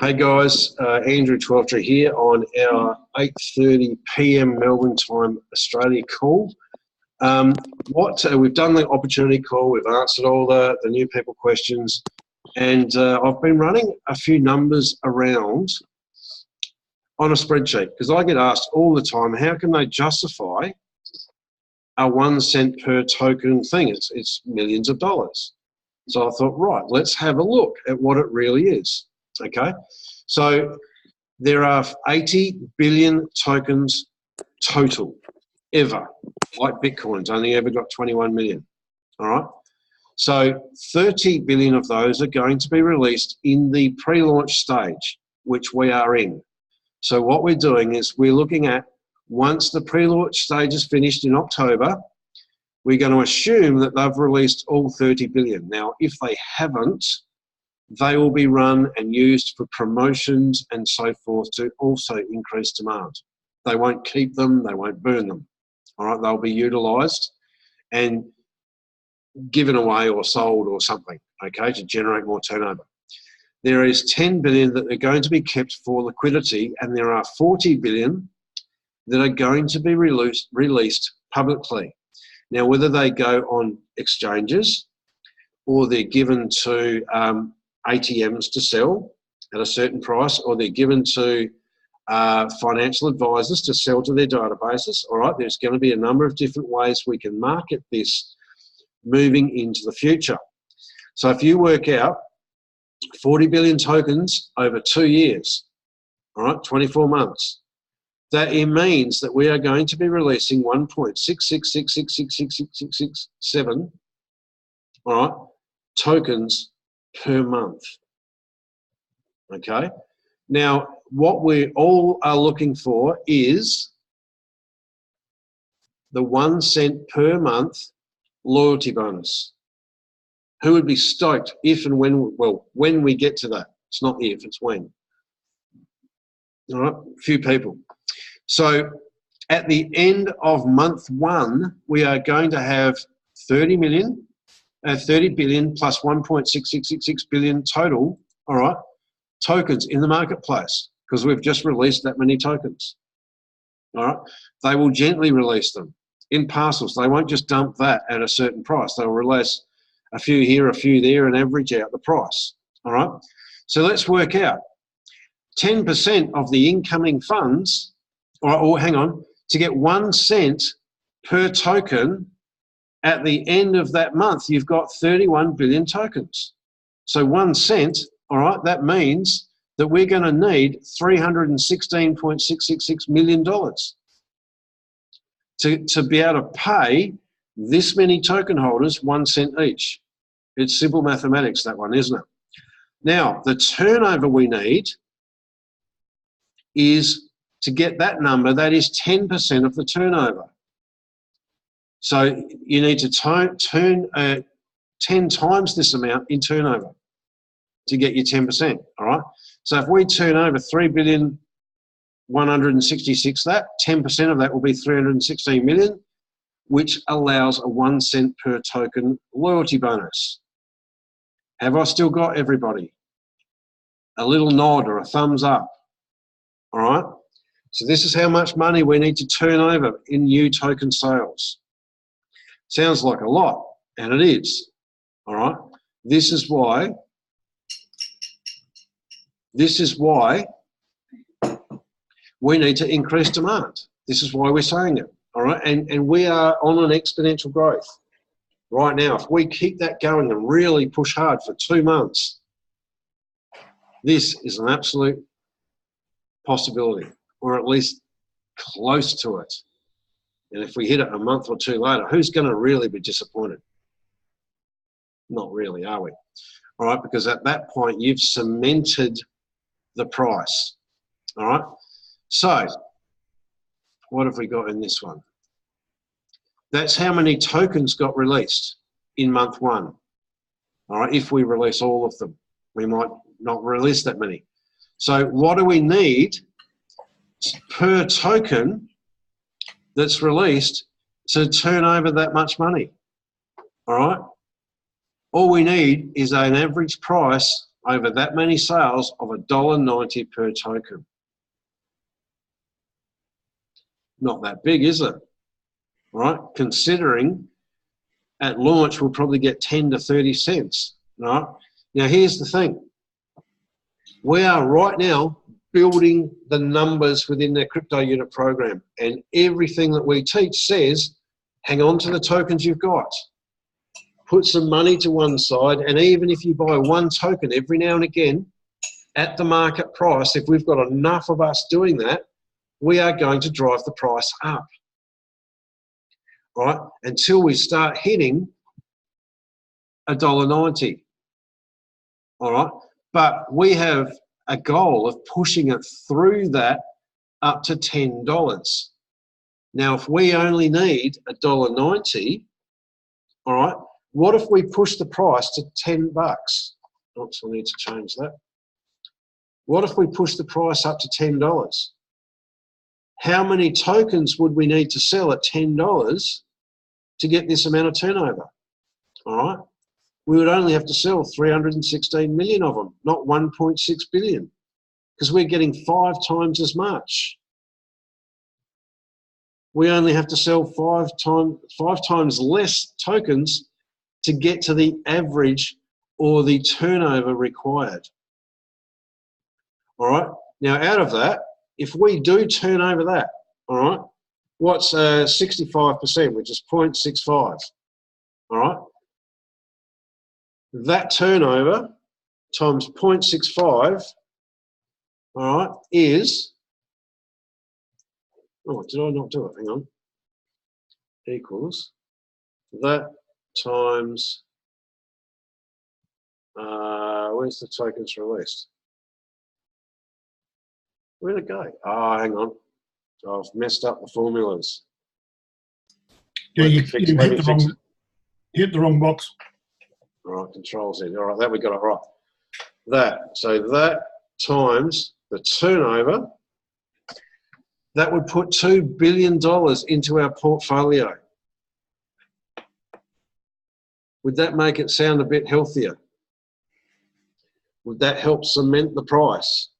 Hey guys, Andrew Twelfter here on our 8:30 p.m. Melbourne time Australia call. We've done the opportunity call, we've answered all the new people questions, and I've been running a few numbers around on a spreadsheet because I get asked all the time, how can they justify a 1 cent per token thing? It's millions of dollars. So I thought, right, let's have a look at what it really is. Okay, so there are 80 billion tokens total ever, like Bitcoin's only ever got 21 million. All right, so 30 billion of those are going to be released in the pre-launch stage, which we are in. So what we're doing is we're looking at, once the pre-launch stage is finished in October, we're going to assume that they've released all 30 billion. Now, if they haven't, they will be run and used for promotions and so forth to also increase demand. They won't keep them, they won't burn them. All right, they'll be utilised and given away or sold or something, okay, to generate more turnover. There is 10 billion that are going to be kept for liquidity, and there are 40 billion that are going to be released publicly. Now, whether they go on exchanges or they're given to ATMs to sell at a certain price, or they're given to financial advisors to sell to their databases. All right, there's going to be a number of different ways we can market this moving into the future. So if you work out 40 billion tokens over 2 years, all right, 24 months, that it means that we are going to be releasing 1.666666667, all right, tokens per month. Okay, now what we all are looking for is the 1 cent per month loyalty bonus. Who would be stoked if and when, well, when we get to that? It's not if, it's when. All right, a few people. So at the end of month 1, we are going to have 30 billion plus 1.6666 billion total, all right, tokens in the marketplace, because we've just released that many tokens. All right, they will gently release them in parcels. They won't just dump that at a certain price. They'll release a few here, a few there, and average out the price. All right, so let's work out 10% of the incoming funds, or hang on, to get 1 cent per token. At the end of that month, you've got 31 billion tokens. So 1 cent, all right, that means that we're going to need $316.666 million to be able to pay this many token holders 1 cent each. It's simple mathematics, that one, isn't it? Now, the turnover we need is, to get that number, that is 10% of the turnover. So you need to turn 10 times this amount in turnover to get your 10%, all right? So if we turn over 3,166,000, that 10% of that will be 316 million, which allows a 1 cent per token loyalty bonus. Have I still got everybody? A little nod or a thumbs up, all right? So this is how much money we need to turn over in new token sales. Sounds like a lot, and it is, all right? This is why we need to increase demand. This is why we're saying it, all right? And we are on an exponential growth right now. If we keep that going and really push hard for 2 months, this is an absolute possibility, or at least close to it. And if we hit it a month or two later, who's going to really be disappointed? Not really, are we? All right, because at that point, you've cemented the price. All right, so what have we got in this one? That's how many tokens got released in month 1. All right, if we release all of them, we might not release that many. So what do we need per token that's released to turn over that much money? All right, all we need is an average price over that many sales of $1.90 per token. Not that big, is it? Right? Considering at launch we'll probably get 10 to 30 cents. Right? Now here's the thing. We are right now building the numbers within their crypto unit program, and everything that we teach says hang on to the tokens you've got. Put some money to one side, and even if you buy one token every now and again at the market price, if we've got enough of us doing that, we are going to drive the price up. Right? Until we start hitting $1.90. All right? But we have a goal of pushing it through that up to $10. Now, if we only need $1.90, all right, what if we push the price to 10 bucks? Oops, I need to change that. What if we push the price up to $10? How many tokens would we need to sell at $10 to get this amount of turnover? All right. We would only have to sell 316 million of them, not 1.6 billion, because we're getting 5 times as much. We only have to sell 5 times less tokens to get to the average or the turnover required. All right. Now, out of that, if we do turn over that, all right, what's 65%, which is 0.65, all right? That turnover times 0.65, all right, is, oh, did I not do it? Hang on. Equals that times, where's the tokens released? Where'd it go? Oh, hang on. I've messed up the formulas. Yeah, you hit the wrong box. All right, Control Z. All right, that we got it right. So that times the turnover, that would put $2 billion into our portfolio. Would that make it sound a bit healthier? Would that help cement the price?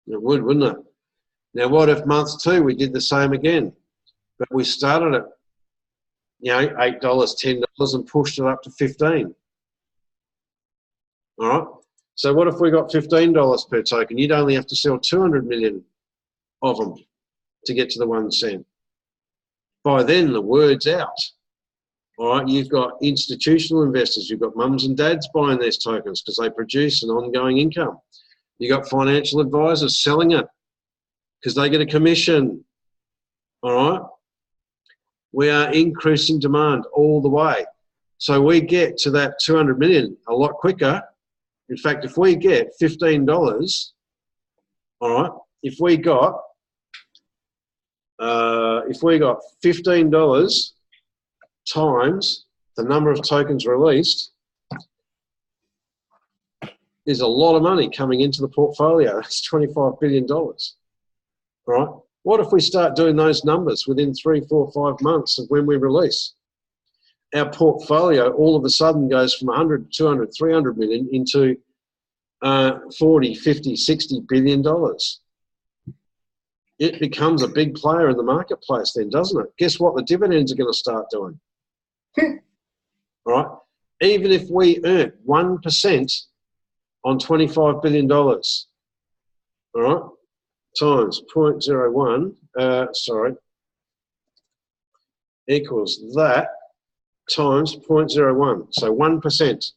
It would, wouldn't it? Now, what if month 2 we did the same again, but we started at, you know, $8, $10 and pushed it up to 15? All right. So what if we got $15 per token? You'd only have to sell 200 million of them to get to the 1 cent. By then, the word's out. All right. You've got institutional investors. You've got mums and dads buying these tokens because they produce an ongoing income. You got financial advisors selling it because they get a commission. All right. We are increasing demand all the way. So we get to that 200 million a lot quicker. In fact, if we get $15, all right, if we got $15 times the number of tokens released, there's a lot of money coming into the portfolio. That's $25 billion, right? What if we start doing those numbers within 3, 4, 5 months of when we release? Our portfolio all of a sudden goes from 100, 200, 300 million into 40, 50, 60 billion dollars. It becomes a big player in the marketplace then, doesn't it? Guess what the dividends are going to start doing? All right? Even if we earn 1% on $25 billion, all right, times 0.01, equals that times 0.01. So 1%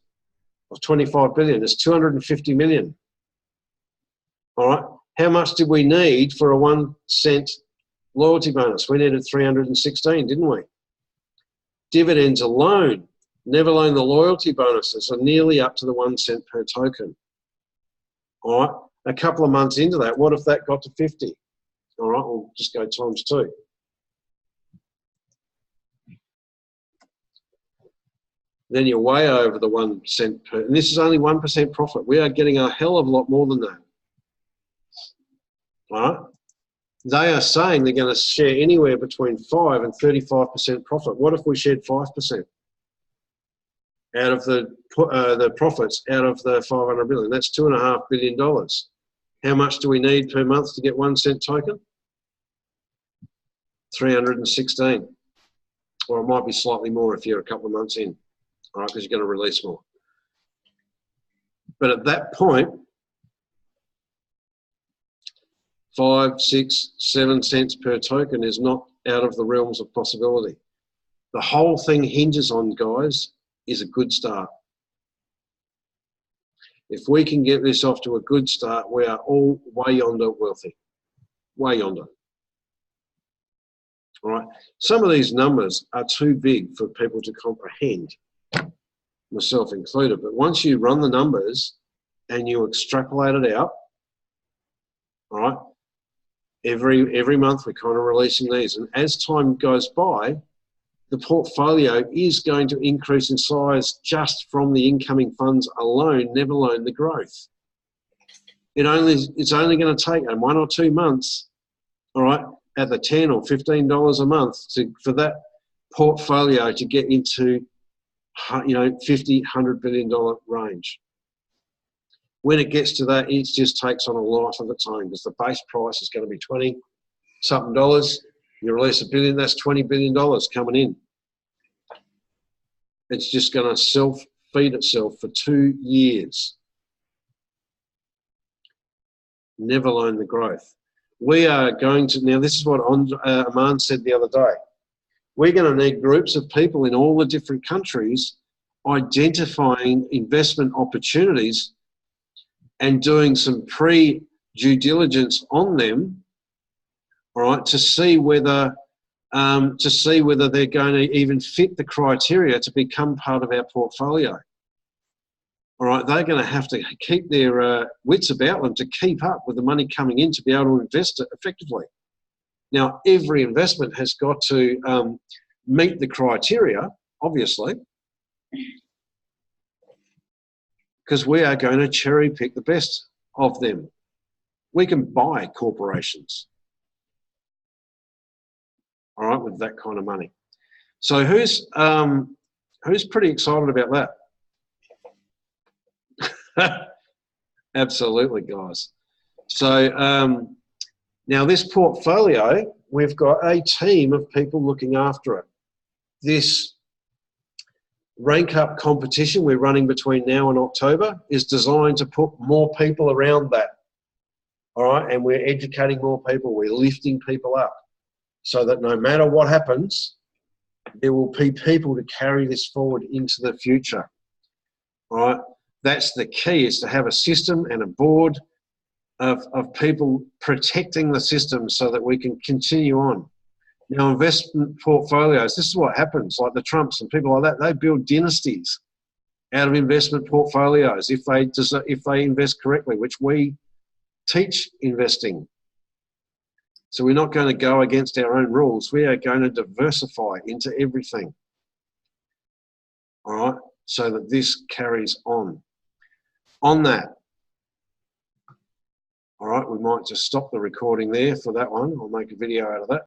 of 25 billion is 250 million. All right. How much did we need for a 1 cent loyalty bonus? We needed 316, didn't we? Dividends alone, never alone the loyalty bonuses, are nearly up to the 1 cent per token. All right. A couple of months into that, what if that got to 50? All right, we'll just go times 2. Then you're way over the 1 cent per, and this is only 1% profit. We are getting a hell of a lot more than that. All right? They are saying they're going to share anywhere between 5 and 35% profit. What if we shared 5%? out of the profits out of the 500 billion. That's $2.5 billion. How much do we need per month to get 1 cent token? 316. Or it might be slightly more if you're a couple of months in, all right, because you're going to release more. But at that point, 5, 6, 7 cents per token is not out of the realms of possibility. The whole thing hinges on, guys, is a good start. If we can get this off to a good start, we are all way yonder wealthy. Way yonder. All right. Some of these numbers are too big for people to comprehend, myself included. But once you run the numbers and you extrapolate it out, all right, every month we're kind of releasing these. And as time goes by, the portfolio is going to increase in size just from the incoming funds alone, never alone the growth. It's only going to take 1 or 2 months, all right, at the $10 or $15 a month for that portfolio to get into, you know, $50, $100 billion range. When it gets to that, it just takes on a life of its own because the base price is going to be 20 something dollars. You release $1 billion, that's $20 billion coming in. It's just going to self-feed itself for 2 years. Never alone the growth. We are going to, now this is what Aman said the other day, we're going to need groups of people in all the different countries identifying investment opportunities and doing some pre-due diligence on them, all right, to see whether they're going to even fit the criteria to become part of our portfolio. All right, they're going to have to keep their wits about them to keep up with the money coming in to be able to invest it effectively. Now, every investment has got to meet the criteria, obviously, because we are going to cherry pick the best of them. We can buy corporations, all right, with that kind of money. So who's pretty excited about that? Absolutely, guys. So now this portfolio, we've got a team of people looking after it. This rank up competition we're running between now and October is designed to put more people around that. All right, and we're educating more people, we're lifting people up so that no matter what happens, there will be people to carry this forward into the future. All right. That's the key, is to have a system and a board of people protecting the system so that we can continue on. Now, investment portfolios, this is what happens, like the Trumps and people like that, they build dynasties out of investment portfolios if they invest correctly, which we teach investing. So we're not going to go against our own rules. We are going to diversify into everything, all right, so that this carries on. On that, all right, we might just stop the recording there for that one. I'll make a video out of that.